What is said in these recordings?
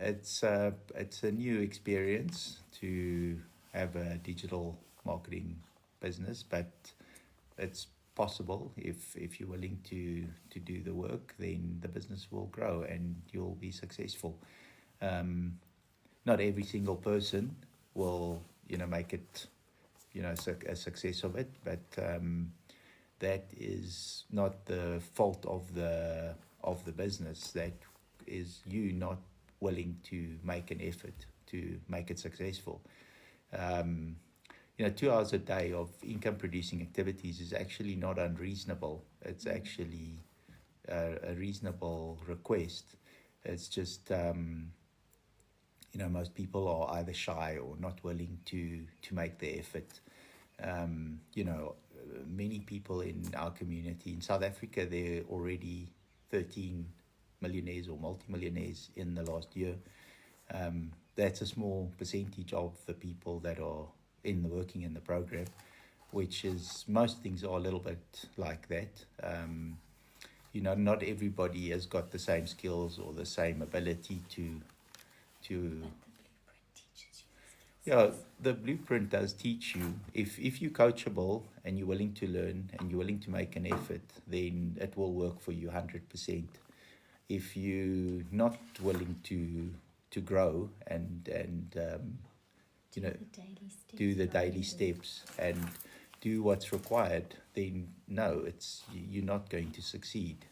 it's a new experience to have a digital marketing business, but it's possible if you're willing to do the work, then the business will grow and you'll be successful. Um, Not every single person will, make it, a success of it, but that is not the fault of the business. That is you not willing to make an effort to make it successful. Um, 2 hours a day of income producing activities is actually not unreasonable. It's actually a reasonable request. It's just most people are either shy or not willing to make the effort. Many people in our community in South Africa, there are already 13 millionaires or multimillionaires in the last year. That's a small percentage of the people that are working in the program, which is, most things are a little bit like that. Not everybody has got the same skills or the same ability to yeah, the blueprint does teach you. If you're coachable and you're willing to learn and you're willing to make an effort, then it will work for you 100%. If you're not willing to grow and do the daily steps and do what's required, then no, you're not going to succeed.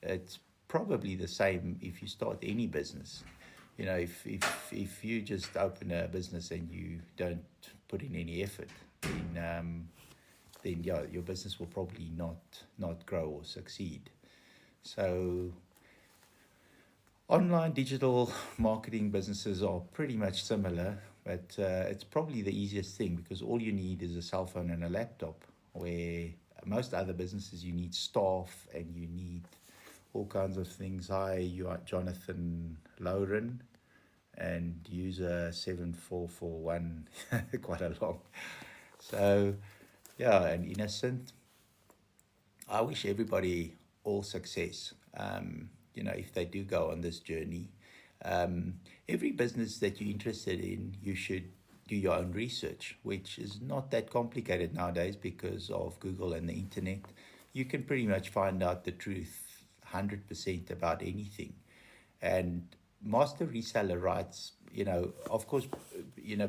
It's probably the same if you start any business. If you just open a business and you don't put in any effort, then yeah, your business will probably not grow or succeed. So online digital marketing businesses are pretty much similar, but it's probably the easiest thing because all you need is a cell phone and a laptop, where most other businesses you need staff and you need all kinds of things. Hi, you are Jonathan Lauren and user 7441, quite a long. So yeah, and innocent. I wish everybody all success. If they do go on this journey, every business that you're interested in, you should do your own research, which is not that complicated nowadays because of Google and the internet. You can pretty much find out the truth 100% about anything. And master reseller rights, of course,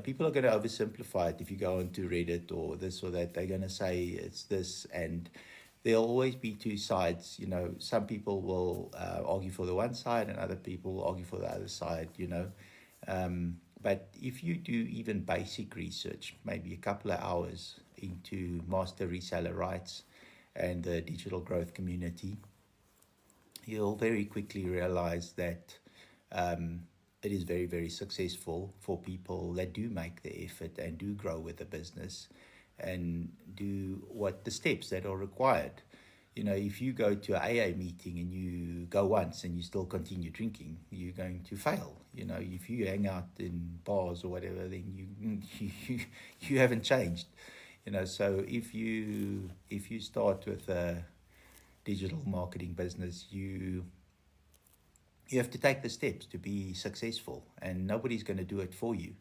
people are going to oversimplify it. If you go onto Reddit or this or that, they're going to say it's this, and there'll always be two sides. Some people will argue for the one side and other people will argue for the other side, but if you do even basic research, maybe a couple of hours into master reseller rights and the digital growth community, you'll very quickly realize that it is very, very successful for people that do make the effort and do grow with the business and do what the steps that are required. If you go to an AA meeting and you go once and you still continue drinking, you're going to fail. If you hang out in bars or whatever, then you haven't changed. So if you start with a digital marketing business, you have to take the steps to be successful, and nobody's going to do it for you.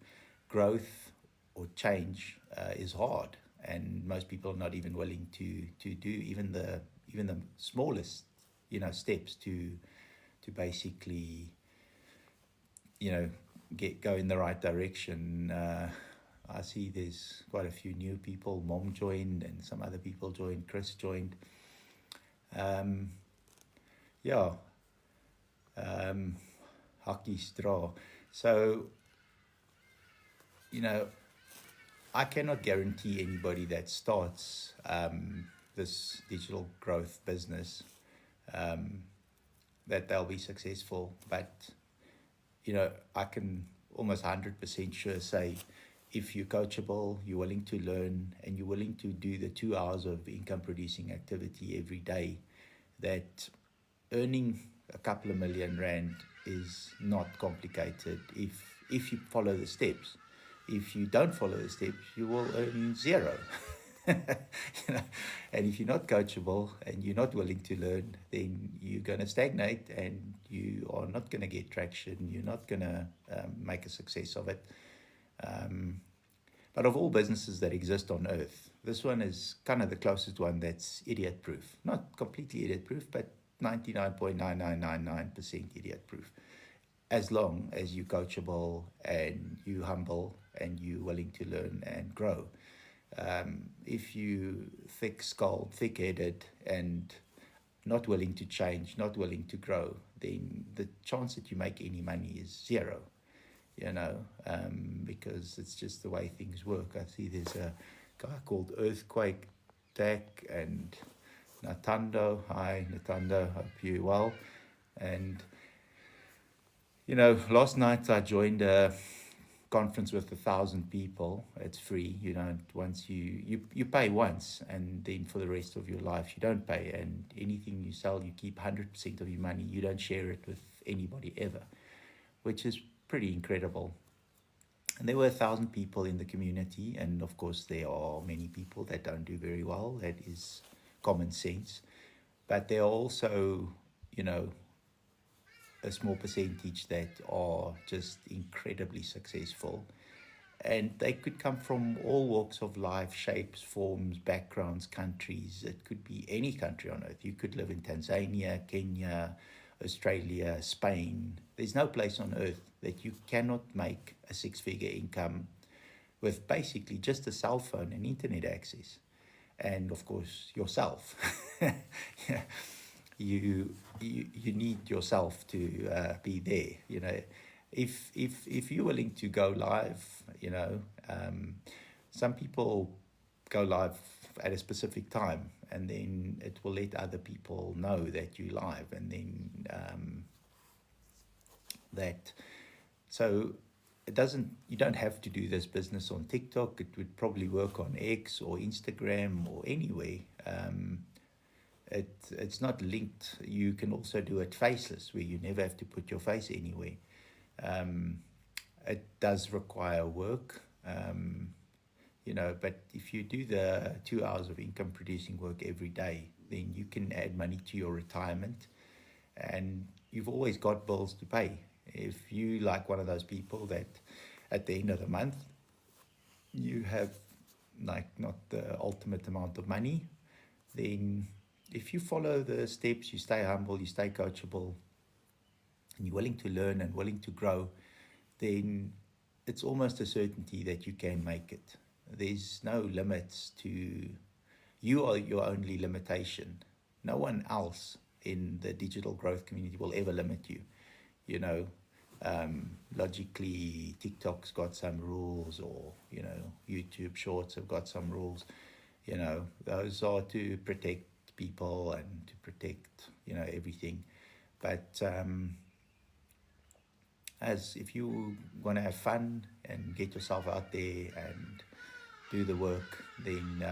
Growth or change is hard, and most people are not even willing to do even the smallest steps to basically go in the right direction. I see there's quite a few new people. Mom joined and some other people joined. Chris joined. Hockey straw. So I cannot guarantee anybody that starts this digital growth business that they'll be successful, but I can almost 100% sure say, if you're coachable, you're willing to learn, and you're willing to do the 2 hours of income producing activity every day, that earning a couple of million rand is not complicated if you follow the steps. If you don't follow the steps, you will earn zero. You know, and if you're not coachable and you're not willing to learn, then you're going to stagnate and you are not going to get traction. You're not going to make a success of it. Um, but of all businesses that exist on earth, this one is kind of the closest one that's idiot proof. Not completely idiot proof, but 99.9999% idiot proof. As long as you're coachable and you humble and you're willing to learn and grow. If you thick-skulled, thick-headed, and not willing to change, not willing to grow, then the chance that you make any money is zero. Because it's just the way things work. I see there's a guy called Earthquake Tech and Natando. Hi, Natando. Hope you're well. And last night I joined a conference with 1,000 people. It's free. Once you pay once, and then for the rest of your life you don't pay. And anything you sell, you keep 100% of your money. You don't share it with anybody ever, which is pretty incredible. And there were 1,000 people in the community, and of course there are many people that don't do very well. That is common sense. But there are also, a small percentage that are just incredibly successful. And they could come from all walks of life, shapes, forms, backgrounds, countries. It could be any country on earth. You could live in Tanzania, Kenya, Australia, Spain. There's no place on earth that you cannot make a six-figure income with basically just a cell phone and internet access. And of course, yourself. Yeah. You need yourself to be there. If you're willing to go live, some people go live at a specific time, and then it will let other people know that you're live, and then so you don't have to do this business on TikTok. It would probably work on X or Instagram or anywhere. It's not linked. You can also do it faceless, where you never have to put your face anywhere. It does require work, but if you do the 2 hours of income producing work every day, then you can add money to your retirement, and you've always got bills to pay. If you like one of those people that at the end of the month, you have not the ultimate amount of money, then if you follow the steps, you stay humble, you stay coachable, and you're willing to learn and willing to grow, then it's almost a certainty that you can make it. There's no limits to you. Are your only limitation. No one else in the digital growth community will ever limit you. Logically, TikTok's got some rules, or YouTube Shorts have got some rules. Those are to protect people and to protect everything. But as if you want to have fun and get yourself out there and do the work, then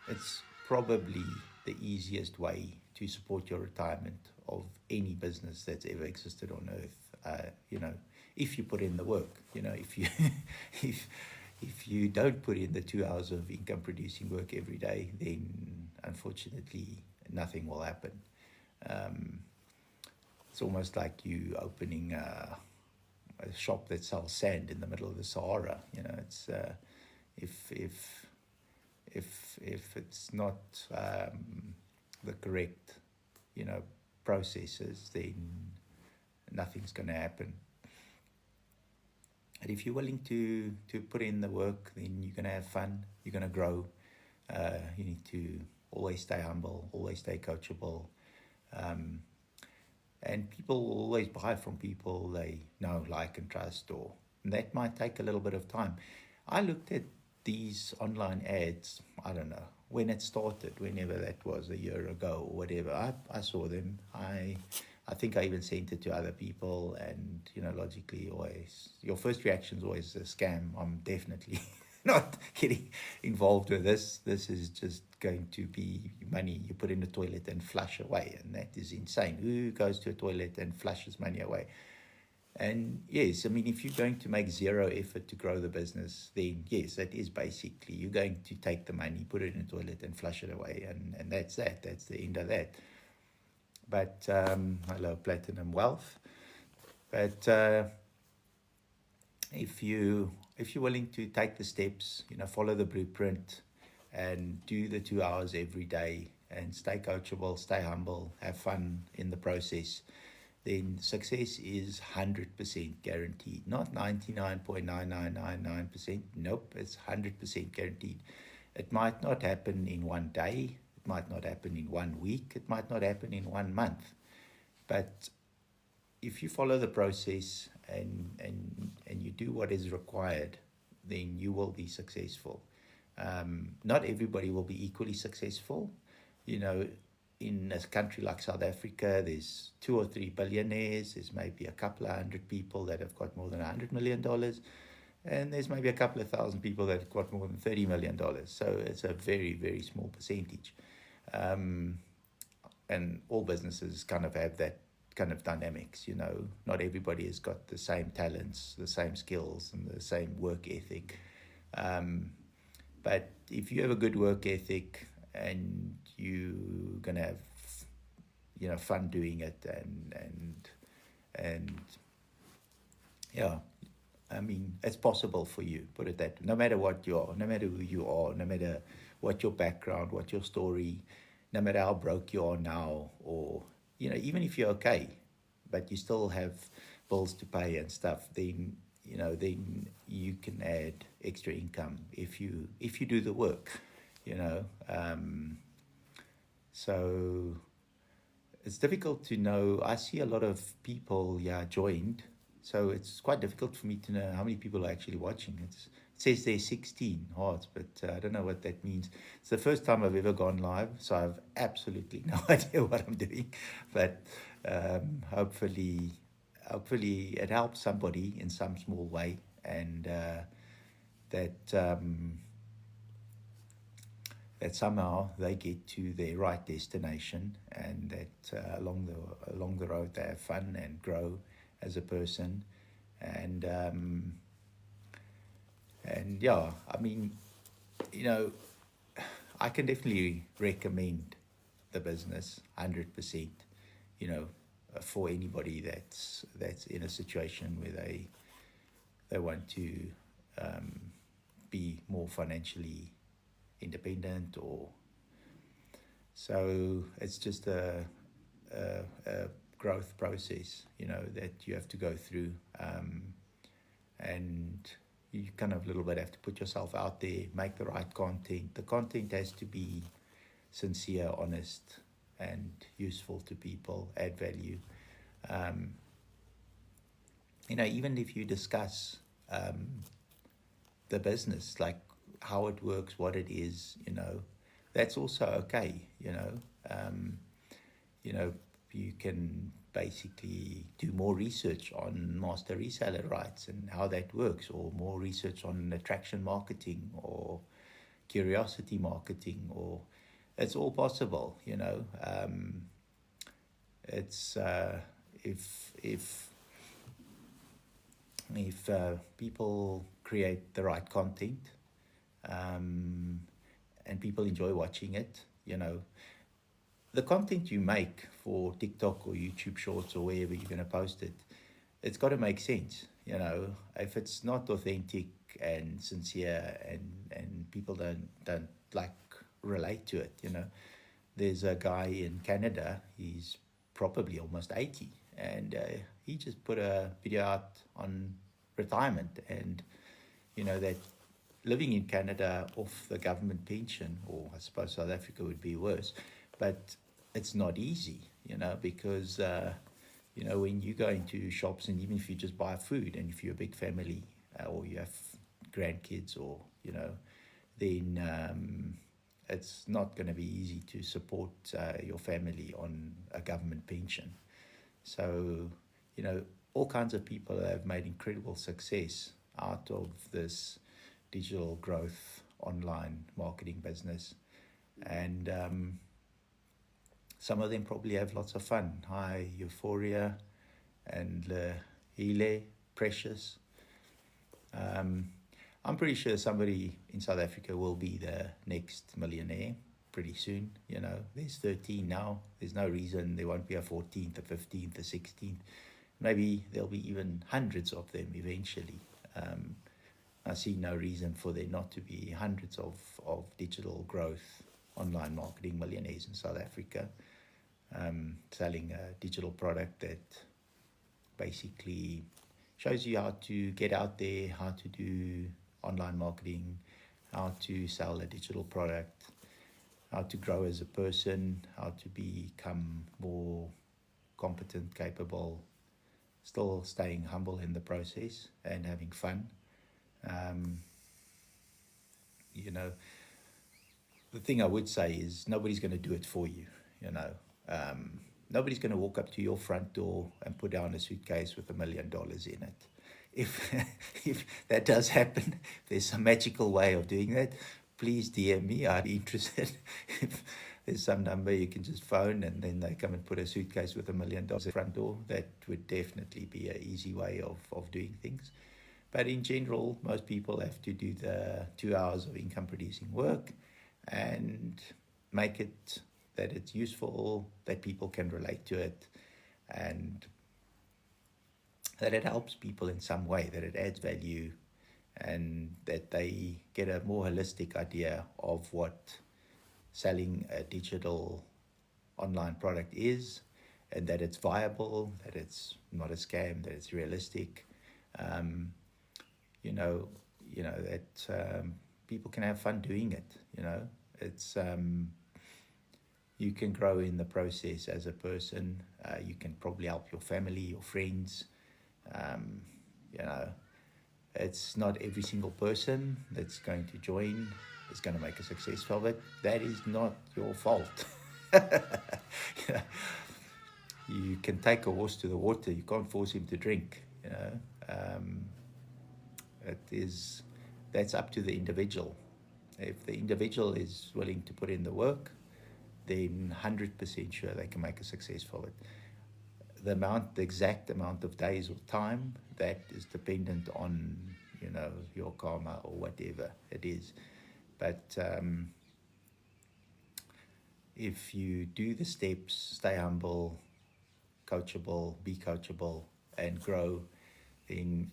it's probably the easiest way to support your retirement of any business that's ever existed on earth. If you put in the work. If you if you don't put in the 2 hours of income producing work every day, then unfortunately nothing will happen. It's almost like you opening a shop that sells sand in the middle of the Sahara. It's if it's not the correct processes, then nothing's going to happen. And if you're willing to put in the work, then you're going to have fun, you're going to grow. You need to always stay humble, always stay coachable. And people will always buy from people they know, like, and trust, and that might take a little bit of time. I looked at these online ads, I don't know, when it started, whenever that was, a year ago or whatever. I saw them. I think I even sent it to other people, and logically, always your first reaction is always a scam. I'm definitely not getting involved with this. This is just going to be money you put in the toilet and flush away, and that is insane. Who goes to a toilet and flushes money away? And yes, I mean, if you're going to make zero effort to grow the business, then yes, that is basically you're going to take the money, put it in the toilet, and flush it away, and that's that. That's the end of that. But hello, Platinum Wealth. But if you're willing to take the steps, follow the blueprint, and do the 2 hours every day, and stay coachable, stay humble, have fun in the process, then success is 100% guaranteed. Not 99.9999%. Nope, it's 100% guaranteed. It might not happen in one day. It might not happen in 1 week. It might not happen in 1 month. But if you follow the process and you do what is required, then you will be successful. Not everybody will be equally successful. You know, in a country like South Africa, there's 2 or 3 billionaires. There's maybe a couple of hundred people that have got more than $100 million, and there's maybe a couple of thousand people that have got more than $30 million. So it's a very, very small percentage. And all businesses kind of have that kind of dynamics. Not everybody has got the same talents, the same skills, and the same work ethic. But if you have a good work ethic and you're gonna have fun doing it, and yeah, I mean, it's possible for you, put it that way. No matter what you are, no matter who you are, no matter what your background, what your story, no matter how broke you are now, or even if you're okay, but you still have bills to pay and stuff, then you can add extra income if you do the work. So it's difficult to know. I see a lot of people joined, so it's quite difficult for me to know how many people are actually watching. It says there's 16 hearts, but I don't know what that means. It's the first time I've ever gone live, so I've absolutely no idea what I'm doing. But hopefully it helps somebody in some small way, and that somehow they get to their right destination, and that along the road they have fun and grow as a person, and yeah, I mean, I can definitely recommend the business 100%. For anybody that's in a situation where they want to be more financially independent, or so it's just a growth process, that you have to go through, and you kind of a little bit have to put yourself out there, make the right content. The content has to be sincere, honest, and useful to people, add value. Even if you discuss the business, like how it works, what it is, that's also okay. You can basically do more research on master reseller rights and how that works, or more research on attraction marketing or curiosity marketing, or it's all possible. It's if people create the right content, and people enjoy watching it, the content you make for TikTok or YouTube Shorts or wherever you're going to post it, it's got to make sense. If it's not authentic and sincere, and people don't like relate to it, there's a guy in Canada, he's probably almost 80, and he just put a video out on retirement, and that living in Canada off the government pension, or I suppose South Africa would be worse, but it's not easy, because when you go into shops, and even if you just buy food, and if you're a big family, or you have grandkids, or then it's not going to be easy to support your family on a government pension. So all kinds of people have made incredible success out of this digital growth online marketing business, and some of them probably have lots of fun, high euphoria, and Hile, Precious. I'm pretty sure somebody in South Africa will be the next millionaire pretty soon. You know, there's 13 now. There's no reason there won't be a 14th, a 15th, a 16th. Maybe there'll be even hundreds of them eventually. I see no reason for there not to be hundreds of digital growth, online marketing millionaires in South Africa, selling a digital product that basically shows you how to get out there, how to do online marketing, how to sell a digital product, how to grow as a person, how to become more competent, capable, still staying humble in the process and having fun. You know, the thing I would say is nobody's going to do it for you, you know. Nobody's going to walk up to your front door and put down a suitcase with $1 million in it. If if that does happen, there's some magical way of doing that, please DM me. I'd be interested. If there's some number you can just phone and then they come and put a suitcase with $1 million at the front door, that would definitely be an easy way of doing things. But in general, most people have to do the 2 hours of income producing work and make it that it's useful, that people can relate to it, and that it helps people in some way, that it adds value, and that they get a more holistic idea of what selling a digital online product is, and that it's viable, that it's not a scam, that it's realistic. That people can have fun doing it. You know, it's you can grow in the process as a person. You can probably help your family, your friends. It's not every single person that's going to join is going to make a success of it. That is not your fault. You can take a horse to the water. You can't force him to drink. That's up to the individual. If the individual is willing to put in the work, then 100% sure they can make a success of it. The exact amount of days or time, that is dependent on, your karma or whatever it is. But if you do the steps, stay humble, coachable, be coachable, and grow, then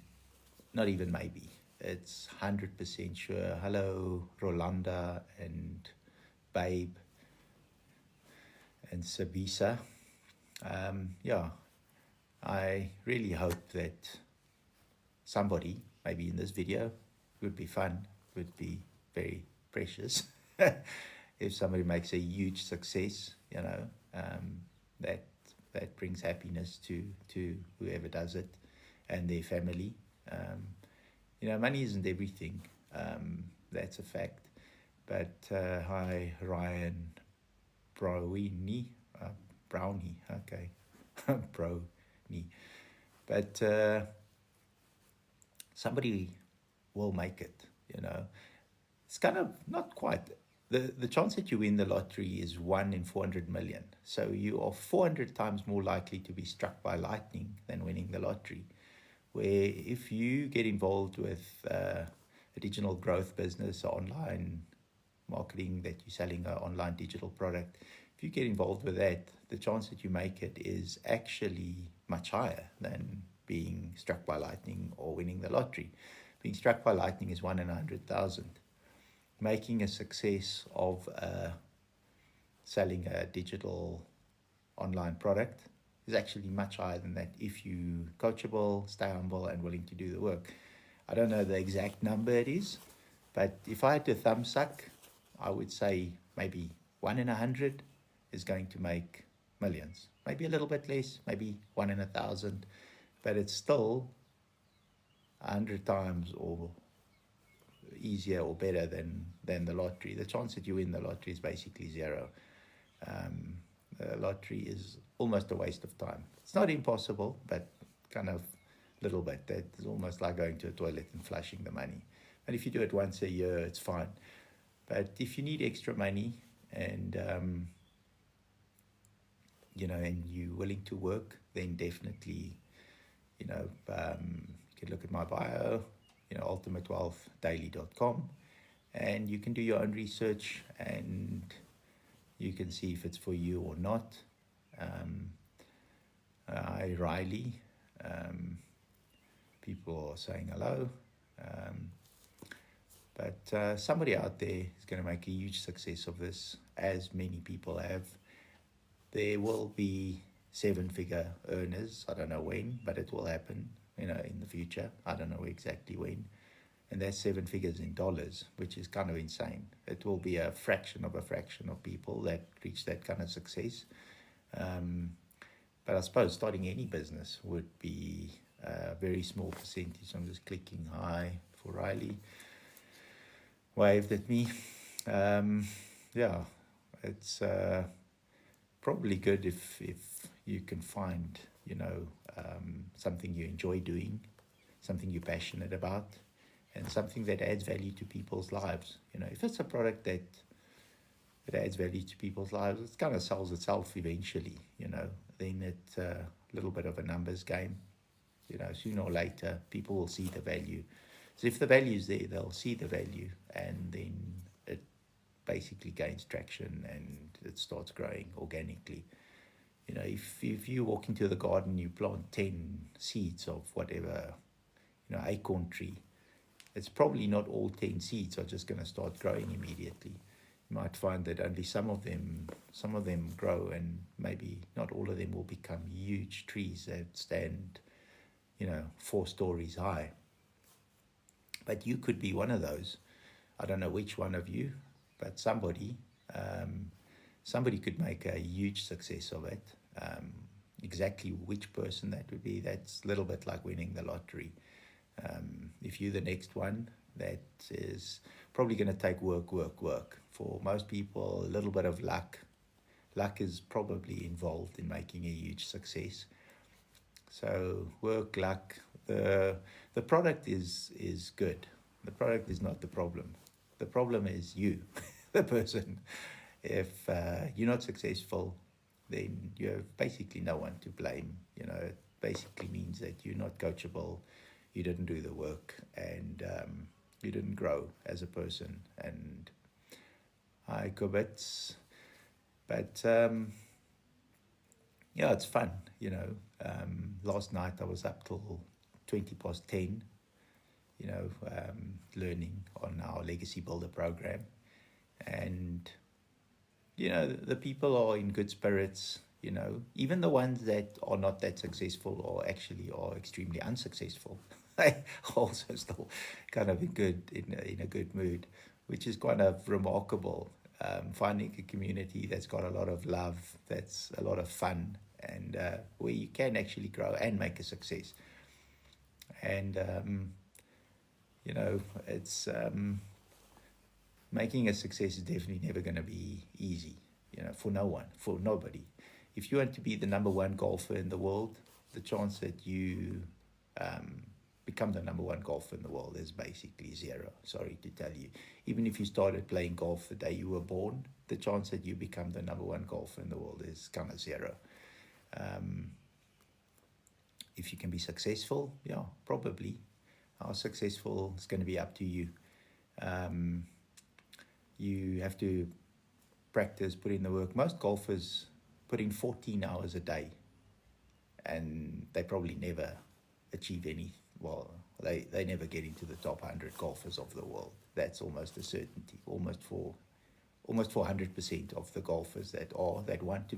not even maybe, it's 100% sure. Hello, Rolanda and Babe and Sabisa. I really hope that somebody, maybe in this video, would be fun, would be very precious. If somebody makes a huge success, that brings happiness to whoever does it and their family. Money isn't everything. That's a fact. But hi, Ryan Brownie, okay, Brownie. But somebody will make it. It's kind of not quite. The chance that you win the lottery is 1 in 400 million. So you are 400 times more likely to be struck by lightning than winning the lottery. Where if you get involved with a digital growth business, or online marketing, that you're selling an online digital product, if you get involved with that, the chance that you make it is actually much higher than being struck by lightning or winning the lottery. Being struck by lightning is 1 in 100,000. Making a success of selling a digital online product is actually much higher than that if you coachable, stay humble, and willing to do the work. I don't know the exact number it is, but if I had to thumb suck, I would say maybe 1 in 100 is going to make millions. Maybe a little bit less, maybe 1 in 1,000, but it's still 100 times or easier or better than the lottery. The chance that you win the lottery is basically zero. The lottery is almost a waste of time. It's not impossible, but kind of little bit. It's almost like going to a toilet and flushing the money. And if you do it once a year, it's fine. But if you need extra money and and you're willing to work, then definitely You can look at my bio, ultimatewealthdaily.com, and you can do your own research and you can see if it's for you or not. Hi, Riley. People are saying hello. But somebody out there is going to make a huge success of this, as many people have. There will be seven-figure earners. I don't know when, but it will happen, in the future. I don't know exactly when. And that's 7 figures in dollars, which is kind of insane. It will be a fraction of people that reach that kind of success. But I suppose starting any business would be a very small percentage. I'm just clicking hi for Riley. Waved at me. Yeah, it's probably good if you can find, something you enjoy doing, something you're passionate about, and something that adds value to people's lives. If it's a product that adds value to people's lives, it kind of sells itself eventually, then it's a little bit of a numbers game. Sooner or later, people will see the value. So if the value is there, they'll see the value, and then it basically gains traction and it starts growing organically. If you walk into the garden, you plant 10 seeds of whatever, acorn tree, it's probably not all 10 seeds are just going to start growing immediately. You might find that only some of them grow, and maybe not all of them will become huge trees that stand, 4 stories high. But you could be one of those. I don't know which one of you, but somebody could make a huge success of it. Exactly which person that would be, that's a little bit like winning the lottery. If you're the next one, that is probably going to take work. For most people, a little bit of luck. Luck is probably involved in making a huge success. So work, luck. The product is good. The product is not the problem. The problem is you, the person. If you're not successful, then you have basically no one to blame. It basically means that you're not coachable, you didn't do the work, and you didn't grow as a person. And I commit, but yeah, it's fun. Last night I was up till 10:20, learning on our Legacy Builder program. And, the people are in good spirits, even the ones that are not that successful or actually are extremely unsuccessful. They also still kind of in a good mood, which is kind of remarkable. Finding a community that's got a lot of love, that's a lot of fun, and where you can actually grow and make a success. And it's making a success is definitely never going to be easy, for no one, for nobody. If you want to be the number one golfer in the world, the chance that you become the number one golfer in the world is basically zero. Sorry to tell you. Even if you started playing golf the day you were born, the chance that you become the number one golfer in the world is kind of zero. If you can be successful, yeah, probably. How successful is going to be up to you. You have to practice, put in the work. Most golfers put in 14 hours a day, and they probably never achieve any. Well, they never get into the top 100 golfers of the world. That's almost a certainty. Almost for 100% of the golfers that want to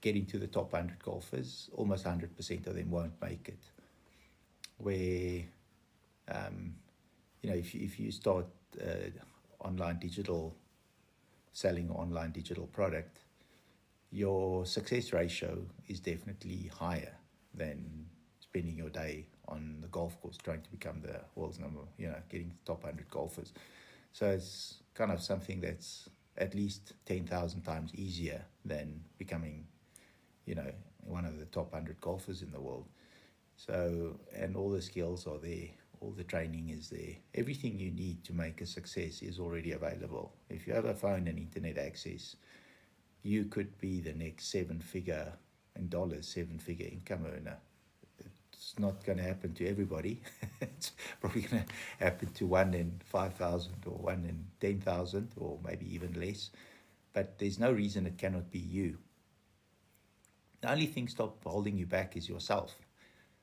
get into the top 100 golfers, almost 100% of them won't make it. Where, if you start selling online digital product, your success ratio is definitely higher than spending your day on the golf course trying to become the world's number, getting the top 100 golfers. So it's kind of something that's at least 10,000 times easier than becoming, one of the top 100 golfers in the world. So, and all the skills are there, all the training is there. Everything you need to make a success is already available. If you have a phone and internet access, you could be the next 7-figure income earner. it's not going to happen to everybody. It's probably going to happen to 1 in 5,000 or 1 in 10,000 or maybe even less. But there's no reason it cannot be you. The only thing stop holding you back is yourself.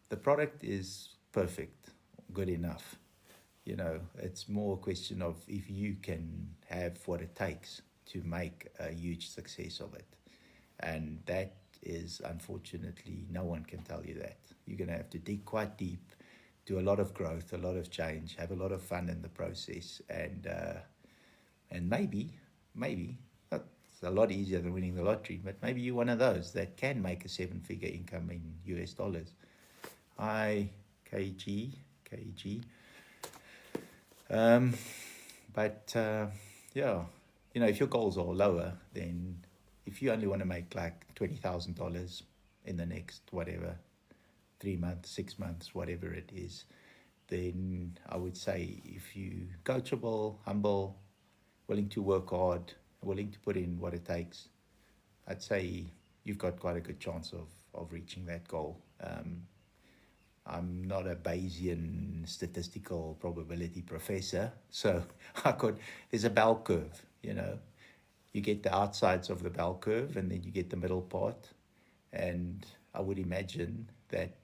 The product is perfect, good enough. You know, it's more a question of if you can have what it takes to make a huge success of it. And that is, unfortunately, no one can tell you that. You're going to have to dig quite deep, do a lot of growth, a lot of change, have a lot of fun in the process, and maybe it's a lot easier than winning the lottery, but maybe you're one of those that can make a seven-figure income in US dollars. Hi, KG. Yeah, you know, if your goals are lower, then if you only want to make like $20,000 in the next whatever 3 months, 6 months, whatever it is, then I would say if you coachable, humble, willing to work hard, willing to put in what it takes, I'd say you've got quite a good chance of reaching that goal. I'm not a Bayesian statistical probability professor, so there's a bell curve, you know. You get the outsides of the bell curve and then you get the middle part. And I would imagine that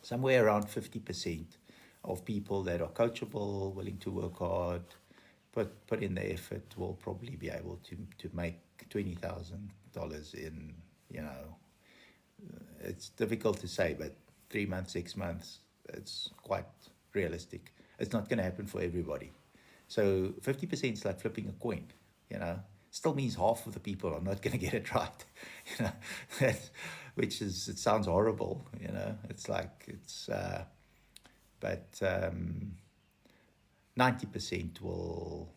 somewhere around 50% of people that are coachable, willing to work hard, put in the effort, will probably be able to make $20,000 in, you know, it's difficult to say, but 3 months, 6 months, it's quite realistic. It's not going to happen for everybody. So 50% is like flipping a coin, you know. Still means half of the people are not going to get it right, you know. It sounds horrible, you know. It's like but 90% will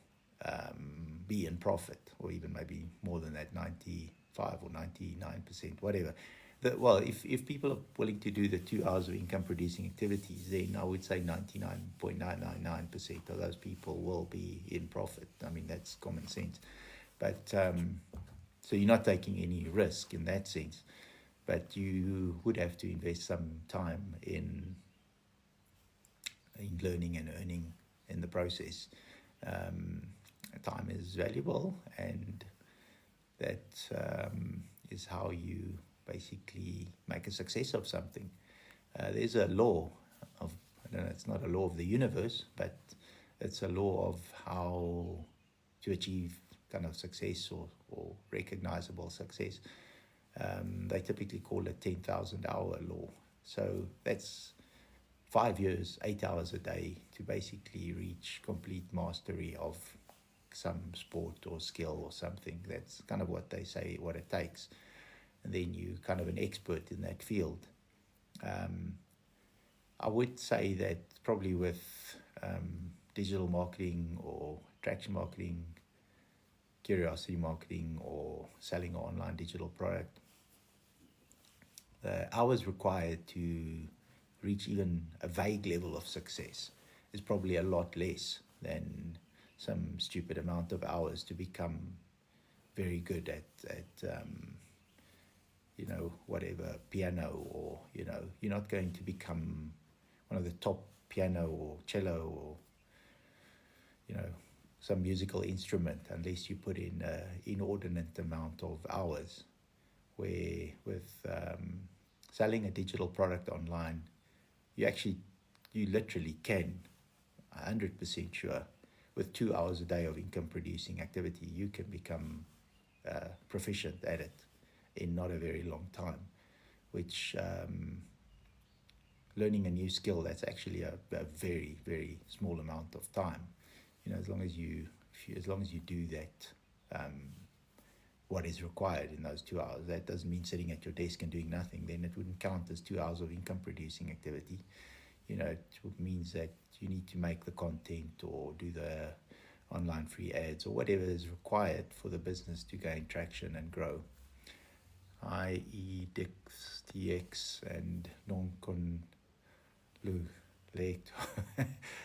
be in profit, or even maybe more than that, 95 or 99%, whatever. If people are willing to do the 2 hours of income producing activities, then I would say 99.999% of those people will be in profit. I mean, that's common sense. But so you're not taking any risk in that sense, but you would have to invest some time in learning and earning in the process. Time is valuable, and that is how you basically make a success of something. There's a law of, I don't know, it's not a law of the universe, but it's a law of how to achieve kind of success or recognizable success. They typically call it 10,000 hour law. So that's 5 years, 8 hours a day to basically reach complete mastery of some sport or skill or something. That's kind of what they say, what it takes. And then you kind of an expert in that field. I would say that probably with digital marketing or attraction marketing, curiosity marketing, or selling an online digital product, the hours required to reach even a vague level of success is probably a lot less than some stupid amount of hours to become very good at you know, whatever, piano, or, you know, you're not going to become one of the top piano or cello or, you know, some musical instrument unless you put in an inordinate amount of hours. Where with selling a digital product online, you literally can, 100% sure, with 2 hours a day of income producing activity, you can become proficient at it in not a very long time, which learning a new skill, that's actually a very, very small amount of time. You know, as long as you do that, what is required in those 2 hours. That doesn't mean sitting at your desk and doing nothing. Then it wouldn't count as 2 hours of income producing activity. You know, it means that you need to make the content or do the online free ads or whatever is required for the business to gain traction and grow. I.e. DX and non-conlu.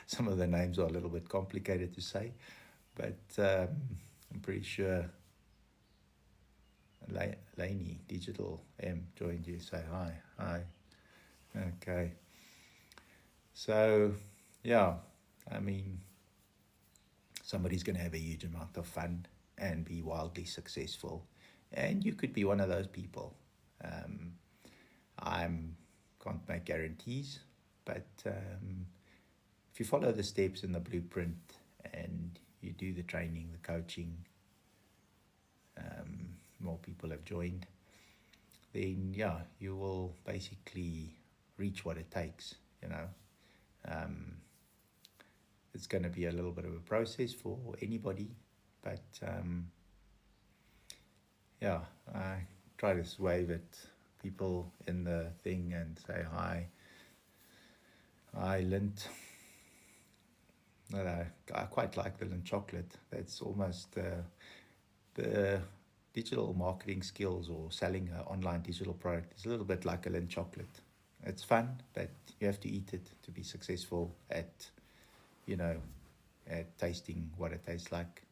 Some of the names are a little bit complicated to say, but I'm pretty sure Laney Digital M joined you. Say hi. Okay. So, yeah, I mean, somebody's going to have a huge amount of fun and be wildly successful. And you could be one of those people. Um, I'm can't make guarantees, but if you follow the steps in the blueprint and you do the training, the coaching, more people have joined, then yeah, you will basically reach what it takes. You know, um, it's going to be a little bit of a process for anybody, but yeah, I try to wave at people in the thing and say hi, Lint. I quite like the Lint chocolate. That's almost the digital marketing skills or selling an online digital product is a little bit like a Lint chocolate. It's fun, but you have to eat it to be successful at, you know, at tasting what it tastes like.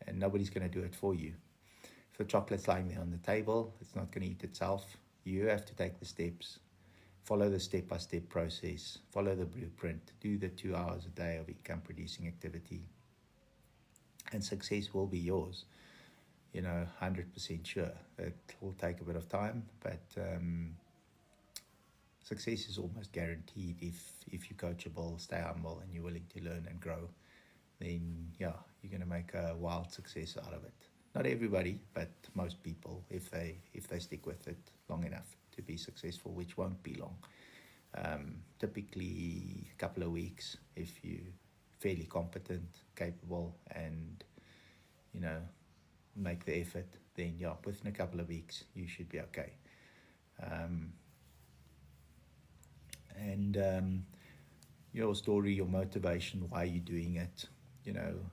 And nobody's going to do it for you. If the chocolate's lying there on the table, it's not going to eat itself. You have to take the steps, follow the step-by-step process, follow the blueprint, do the 2 hours a day of income-producing activity, and success will be yours. 100% sure. It will take a bit of time, but success is almost guaranteed if you're coachable, stay humble, and you're willing to learn and grow. Then yeah, you're going to make a wild success out of it. Not everybody, but most people, if they stick with it long enough to be successful, which won't be long. Typically a couple of weeks if you're fairly competent, capable, and make the effort. Then yeah, within a couple of weeks you should be okay. And your story, your motivation, why you're doing it.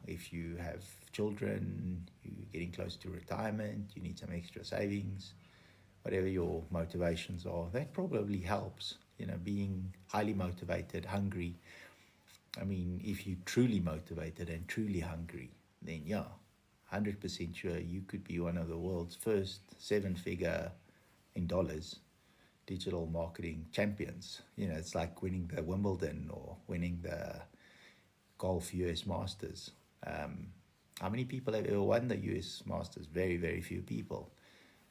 If you have children, you're getting close to retirement, you need some extra savings, whatever your motivations are, that probably helps. Being highly motivated, hungry. I mean, if you're truly motivated and truly hungry, then yeah, 100% sure you could be one of the world's first 7-figure in dollars digital marketing champions. It's like winning the Wimbledon or winning the golf US Masters. How many people have ever won the US Masters? Very, very few people.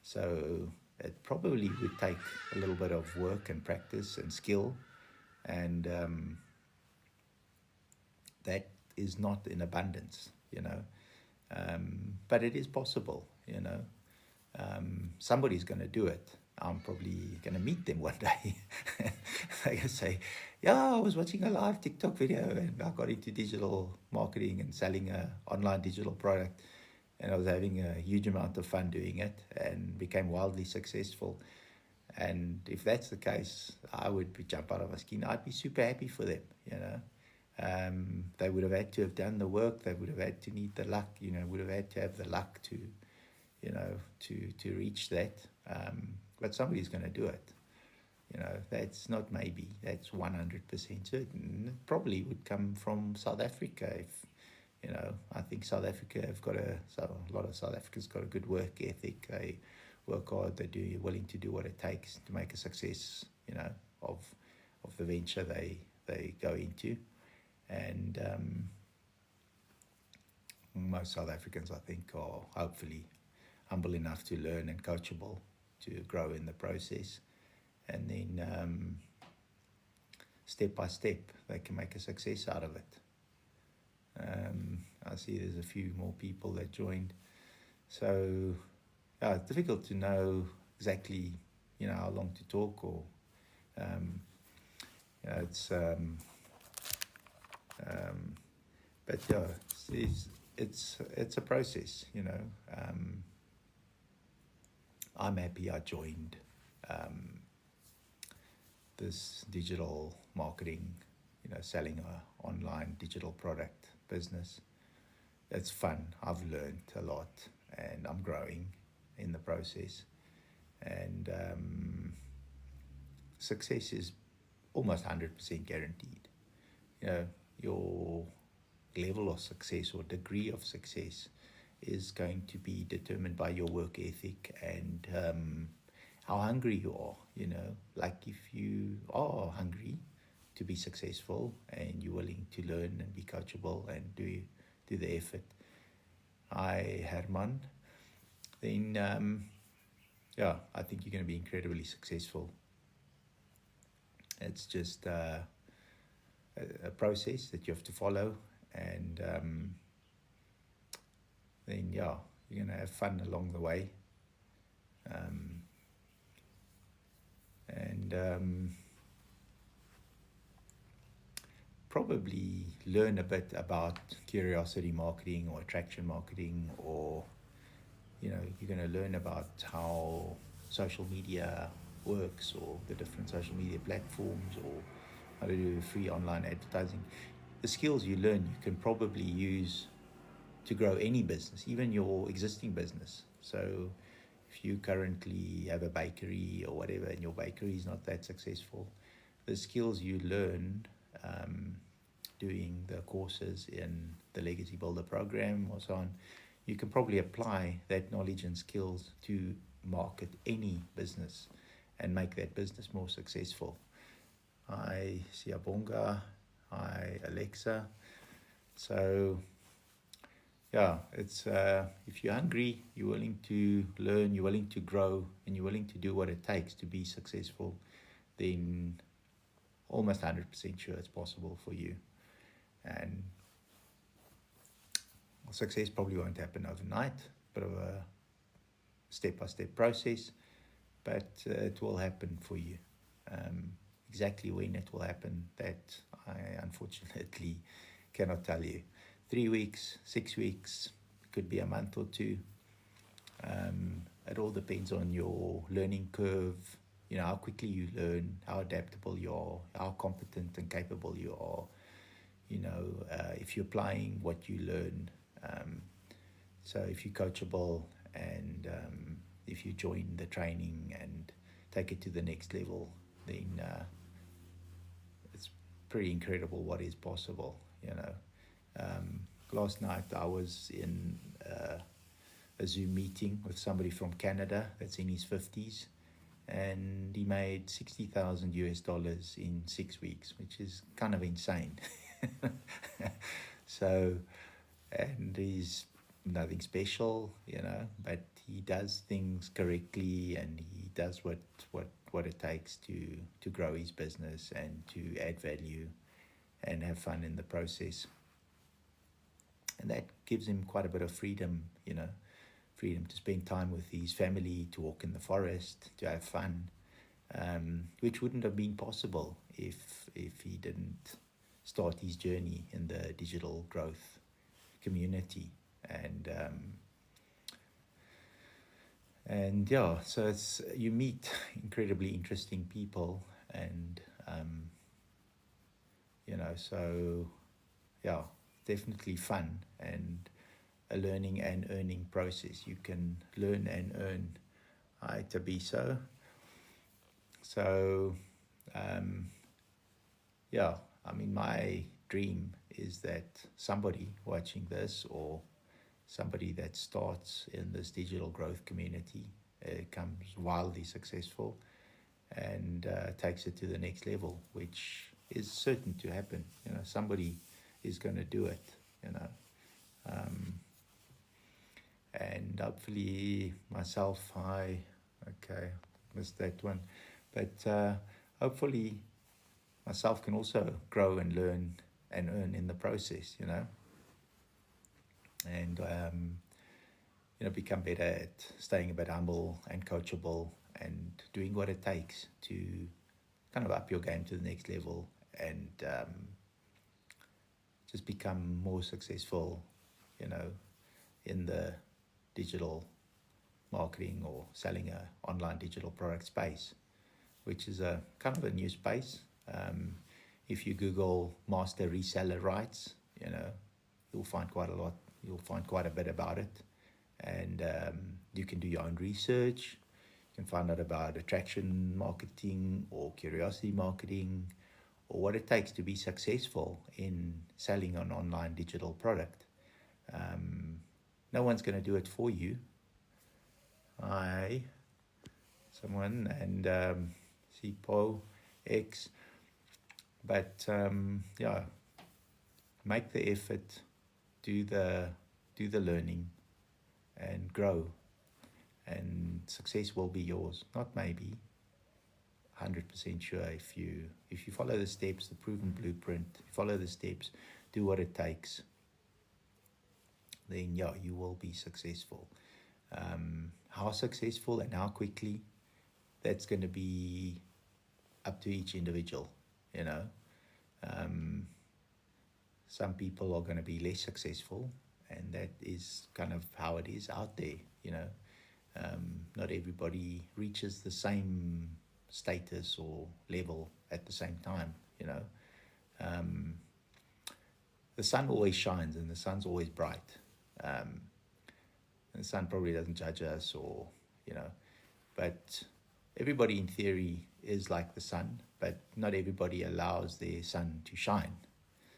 So it probably would take a little bit of work and practice and skill, and that is not in abundance, but it is possible. Somebody's going to do it. I'm probably going to meet them one day. They can say, yeah, I was watching a live TikTok video and I got into digital marketing and selling an online digital product. And I was having a huge amount of fun doing it and became wildly successful. And if that's the case, I would jump out of my skin. I'd be super happy for them, They would have had to have done the work. They would have had to need the luck, would have had to have the luck to reach that. But somebody's going to do it. That's not maybe, that's 100% certain. It probably would come from South Africa. I think South Africa a lot of South Africans got a good work ethic. They work hard. You're willing to do what it takes to make a success, of the venture they go into. And most South Africans, I think, are hopefully humble enough to learn and coachable to grow in the process. And then step by step, they can make a success out of it. I see there's a few more people that joined. So yeah, it's difficult to know exactly, how long to talk, or but yeah, it's a process. I'm happy I joined this digital marketing, selling a online digital product business. It's fun. I've learned a lot and I'm growing in the process. And success is almost 100% guaranteed. Your level of success or degree of success is going to be determined by your work ethic and how hungry you are, you know. Like if you are hungry to be successful and you're willing to learn and be coachable and do the effort, Herman, then yeah, I think you're going to be incredibly successful. It's just a process that you have to follow, and then yeah, you're going to have fun along the way. Um, and probably learn a bit about curiosity marketing or attraction marketing, or you know, you're going to learn about how social media works, or the different social media platforms, or how to do free online advertising. The skills you learn, you can probably use to grow any business, even your existing business. So if you currently have a bakery or whatever, and your bakery is not that successful, the skills you learn um, doing the courses in the Legacy Builder program or so on, you can probably apply that knowledge and skills to market any business and make that business more successful. Hi, Siabonga. Hi, Alexa. So, yeah, it's if you're hungry, you're willing to learn, you're willing to grow, and you're willing to do what it takes to be successful, then almost 100% sure it's possible for you. And success probably won't happen overnight, bit of a step-by-step process, but it will happen for you. Exactly when it will happen, that I unfortunately cannot tell you. 3 weeks, 6 weeks, could be a month or two. It all depends on your learning curve, you know, how quickly you learn, how adaptable you are, how competent and capable you are, you know, if you're applying what you learn. So if you're coachable, and if you join the training and take it to the next level, then it's pretty incredible what is possible, you know. Last night I was in a Zoom meeting with somebody from Canada that's in his 50s, and he made $60,000 in 6 weeks, which is kind of insane. So, and he's nothing special, you know, but he does things correctly, and he does what it takes to grow his business and to add value and have fun in the process. And that gives him quite a bit of freedom, you know, freedom to spend time with his family, to walk in the forest, to have fun, which wouldn't have been possible if he didn't start his journey in the digital growth community. And yeah, so it's, you meet incredibly interesting people, and you know, so yeah, definitely fun, and a learning and earning process. You can learn and earn. Hi, Tabiso. So yeah, I mean, my dream is that somebody watching this, or somebody that starts in this digital growth community, becomes wildly successful and takes it to the next level, which is certain to happen. You know, somebody is going to do it, you know. And hopefully myself, okay, missed that one. But hopefully myself can also grow and learn and earn in the process, you know. And you know, become better at staying a bit humble and coachable, and doing what it takes to kind of up your game to the next level, and just become more successful, you know, in the digital marketing or selling a online digital product space, which is a kind of a new space. If you Google master reseller rights, you know, you'll find quite a lot. You'll find quite a bit about it, and you can do your own research. You can find out about attraction marketing or curiosity marketing, or what it takes to be successful in selling an online digital product. No one's going to do it for you. someone, and Sipo X. But yeah, make the effort, do the learning, and grow, and success will be yours. Not maybe, 100% sure. If you follow the steps, the proven blueprint, follow the steps, do what it takes, then yeah, you will be successful. How successful and how quickly, that's going to be up to each individual. You know, um, some people are going to be less successful, and that is kind of how it is out there. You know, not everybody reaches the same status or level at the same time. You know, um, the sun always shines and the sun's always bright. Um, the sun probably doesn't judge us, or you know, but everybody in theory is like the sun, but not everybody allows their sun to shine.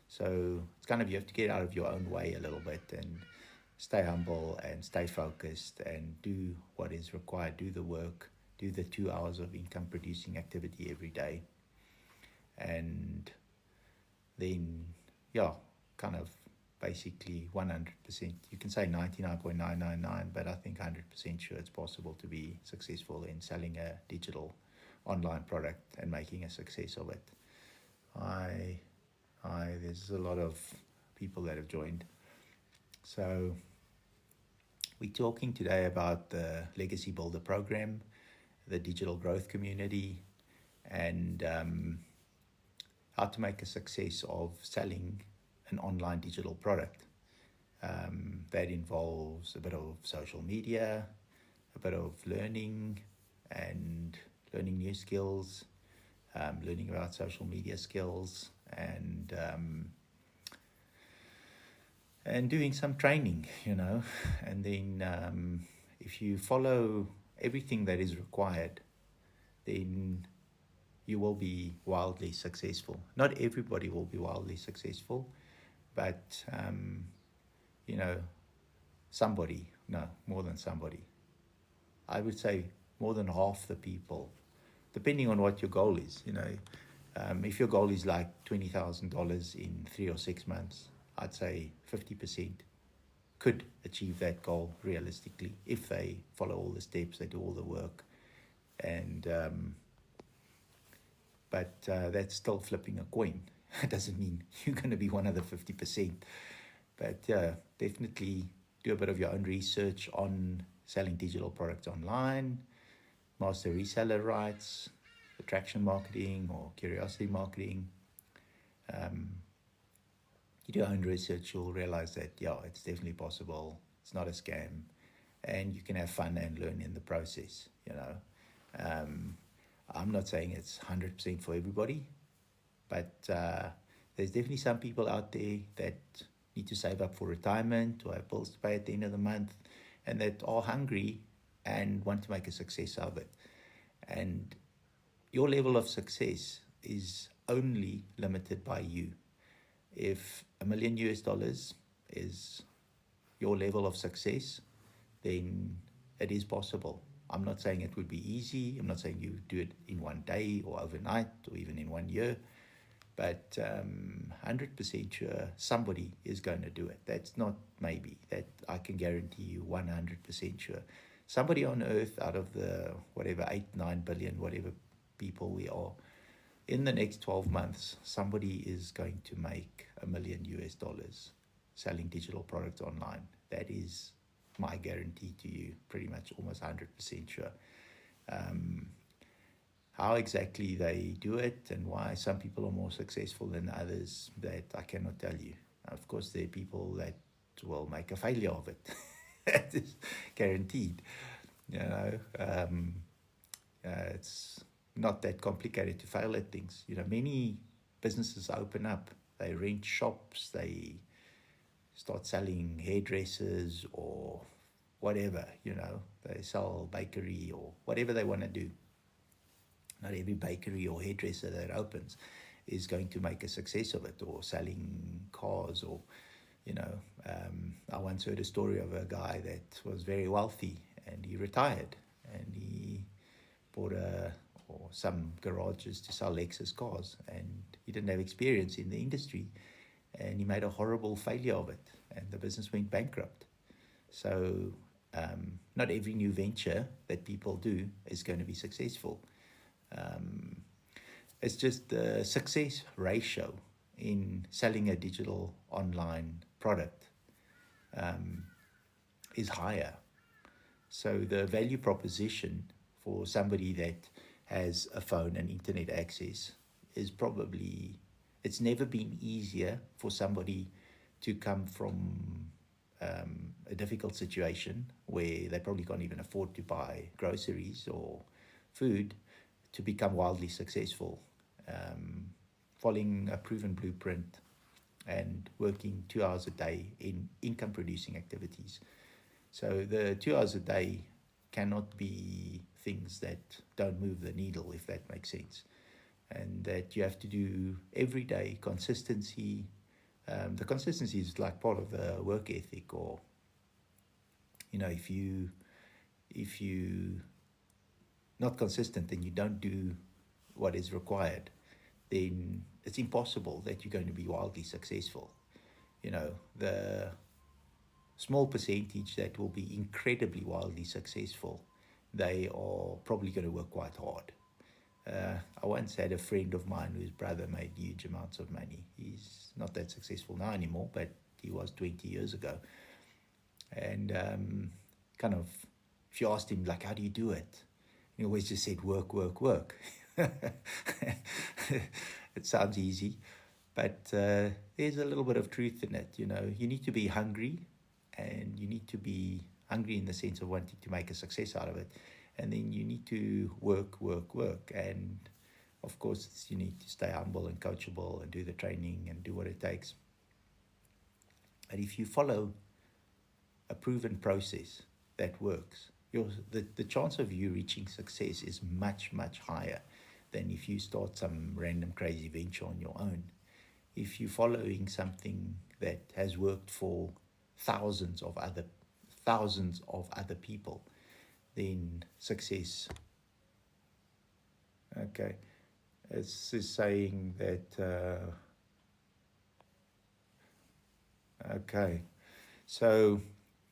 So it's kind of, you have to get out of your own way a little bit and stay humble and stay focused and do what is required, do the work, do the 2 hours of income producing activity every day. And then, yeah, kind of basically 100%. You can say 99.999, but I think 100% sure it's possible to be successful in selling a digital online product and making a success of it. There's a lot of people that have joined. So we're talking today about the Legacy Builder program, the digital growth community, and how to make a success of selling an online digital product. That involves a bit of social media, a bit of learning and learning new skills, learning about social media skills, and doing some training, you know. And then if you follow everything that is required, then you will be wildly successful. Not everybody will be wildly successful, but you know, more than somebody. I would say more than half the people, depending on what your goal is. You know, if your goal is like $20,000 in 3 or 6 months, I'd say 50% could achieve that goal realistically if they follow all the steps, they do all the work, and but that's still flipping a coin. It doesn't mean you're going to be one of the 50%. But yeah, definitely do a bit of your own research on selling digital products online, master reseller rights, attraction marketing or curiosity marketing. You do your own research, you'll realize that, yeah, it's definitely possible. It's not a scam, and you can have fun and learn in the process, you know. I'm not saying it's 100% for everybody, but there's definitely some people out there that need to save up for retirement or have bills to pay at the end of the month, and that are hungry and want to make a success of it. And your level of success is only limited by you. If $1 million is your level of success, then it is possible. I'm not saying it would be easy. I'm not saying you do it in one day or overnight or even in 1 year, but 100% sure somebody is going to do it. That's not maybe. That I can guarantee you 100% sure. Somebody on earth, out of the whatever 8, 9 billion, whatever people we are, in the next 12 months, somebody is going to make $1 million selling digital products online. That is my guarantee to you, pretty much almost 100% sure. How exactly they do it and why some people are more successful than others, that I cannot tell you. Of course, there are people that will make a failure of it. That is guaranteed. You know, it's not that complicated to fail at things. You know, many businesses open up. They rent shops. They start selling hairdressers or whatever. You know, they sell bakery or whatever they want to do. Not every bakery or hairdresser that opens is going to make a success of it, or selling cars, or, you know, I once heard a story of a guy that was very wealthy and he retired and he bought some garages to sell Lexus cars, and he didn't have experience in the industry, and he made a horrible failure of it, and the business went bankrupt. So not every new venture that people do is going to be successful. It's just the success ratio in selling a digital online product is higher. So the value proposition for somebody that has a phone and internet access is probably, it's never been easier for somebody to come from a difficult situation where they probably can't even afford to buy groceries or food to become wildly successful, following a proven blueprint and working 2 hours a day in income producing activities. So the 2 hours a day cannot be things that don't move the needle, if that makes sense. And that you have to do every day, consistency. The consistency is like part of the work ethic, or, you know, if you not consistent and you don't do what is required, then it's impossible that you're going to be wildly successful. You know, the small percentage that will be incredibly wildly successful, they are probably going to work quite hard. I once had a friend of mine whose brother made huge amounts of money. He's not that successful now anymore, but he was 20 years ago. And kind of, if you asked him, like, how do you do it? He always just said, work, work, work. It sounds easy, but there's a little bit of truth in it. You know, you need to be hungry, and you need to be hungry in the sense of wanting to make a success out of it. And then you need to work, work, work. And of course, you need to stay humble and coachable and do the training and do what it takes. And if you follow a proven process that works, the chance of you reaching success is much, much higher than if you start some random crazy venture on your own. If you're following something that has worked for thousands of other people, then success. Okay, it's just saying that. Okay, so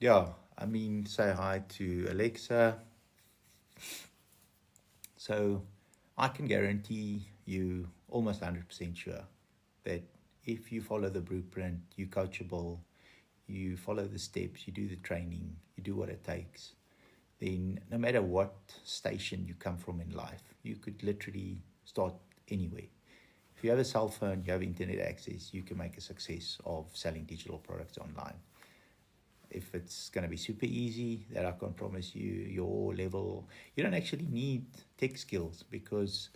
yeah, I mean, say hi to Alexa. So I can guarantee you, almost 100% sure, that if you follow the blueprint, you're coachable, you follow the steps, you do the training, you do what it takes, then no matter what station you come from in life, you could literally start anywhere. If you have a cell phone, you have internet access, you can make a success of selling digital products online. If it's going to be super easy, that I can promise you, your level, you don't actually need tech skills, because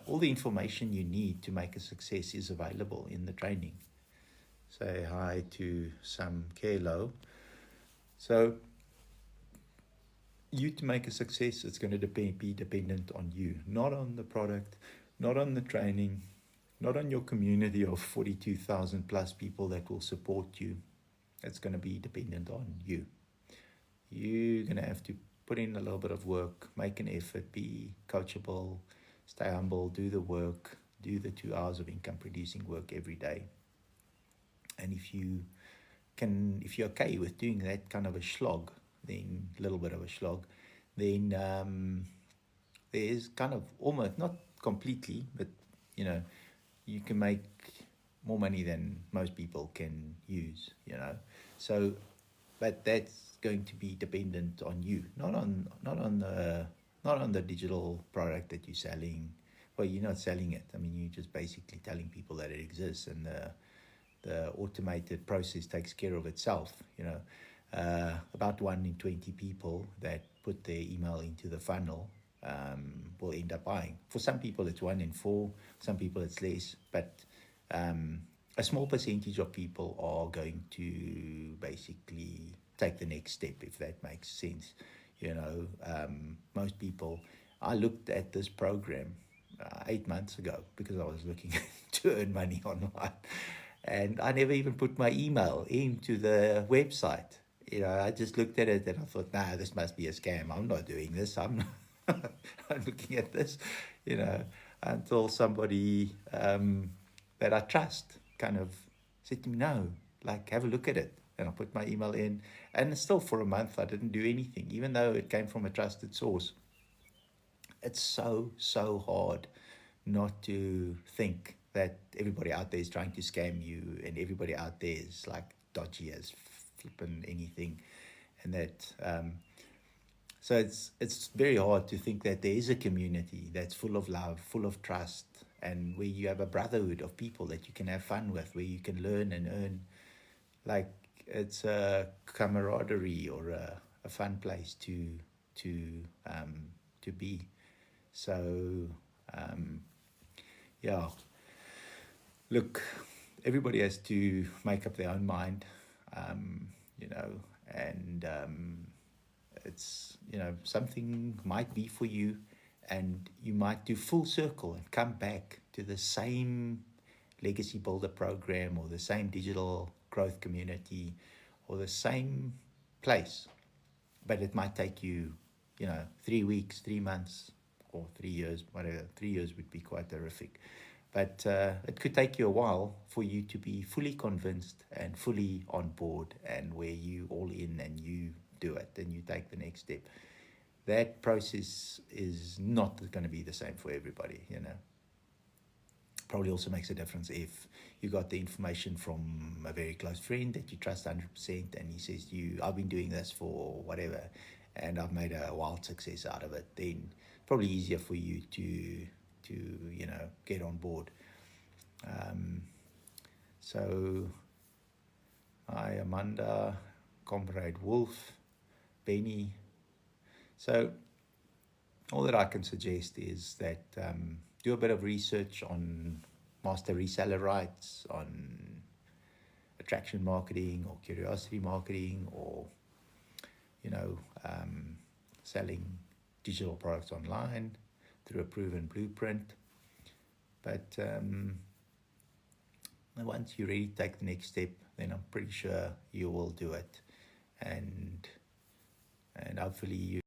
all the information you need to make a success is available in the training. Say hi to some Kelo. So you to make a success, it's going to be dependent on you, not on the product, not on the training, not on your community of 42,000 plus people that will support you. It's going to be dependent on you. You're going to have to put in a little bit of work, make an effort, be coachable, stay humble, do the work, do the 2 hours of income producing work every day. And if you're okay with doing that kind of a slog, then a little bit of a slog, then there's kind of almost, not completely, but you know, you can make more money than most people can use, you know. So, but that's going to be dependent on you, not on the digital product that you're selling. Well, you're not selling it. I mean, you're just basically telling people that it exists, and the automated process takes care of itself, you know. About 1 in 20 people that put their email into the funnel will end up buying. For some people, it's 1 in 4. Some people, it's less. But a small percentage of people are going to basically take the next step, if that makes sense. You know, most people. I looked at this program 8 months ago because I was looking to earn money online, and I never even put my email into the website. You know, I just looked at it and I thought, nah, this must be a scam. I'm not doing this. I'm looking at this, you know, until somebody that I trust kind of said to me, no, like, have a look at it. And I put my email in, and still for a month I didn't do anything, even though it came from a trusted source. It's so hard not to think that everybody out there is trying to scam you, and everybody out there is like dodgy as flipping anything, and that so it's very hard to think that there is a community that's full of love, full of trust, and where you have a brotherhood of people that you can have fun with, where you can learn and earn. Like, it's a camaraderie, or a fun place to to be. So yeah, look, everybody has to make up their own mind, you know, and it's, you know, something might be for you, and you might do full circle and come back to the same legacy builder program, or the same digital growth community, or the same place, but it might take you, you know, 3 weeks, 3 months, or 3 years, whatever. 3 years would be quite horrific. But it could take you a while for you to be fully convinced and fully on board, and where you all in and you do it and you take the next step. That process is not going to be the same for everybody, you know. Probably also makes a difference if you got the information from a very close friend that you trust 100%, and he says to you, I've been doing this for whatever, and I've made a wild success out of it. Then probably easier for you to you know, get on board. So hi Amanda, Comrade Wolf, Benny. So all that I can suggest is that do a bit of research on master reseller rights, on attraction marketing or curiosity marketing, or, you know, selling digital products online through a proven blueprint. But once you're ready to take the next step, then I'm pretty sure you will do it, and hopefully you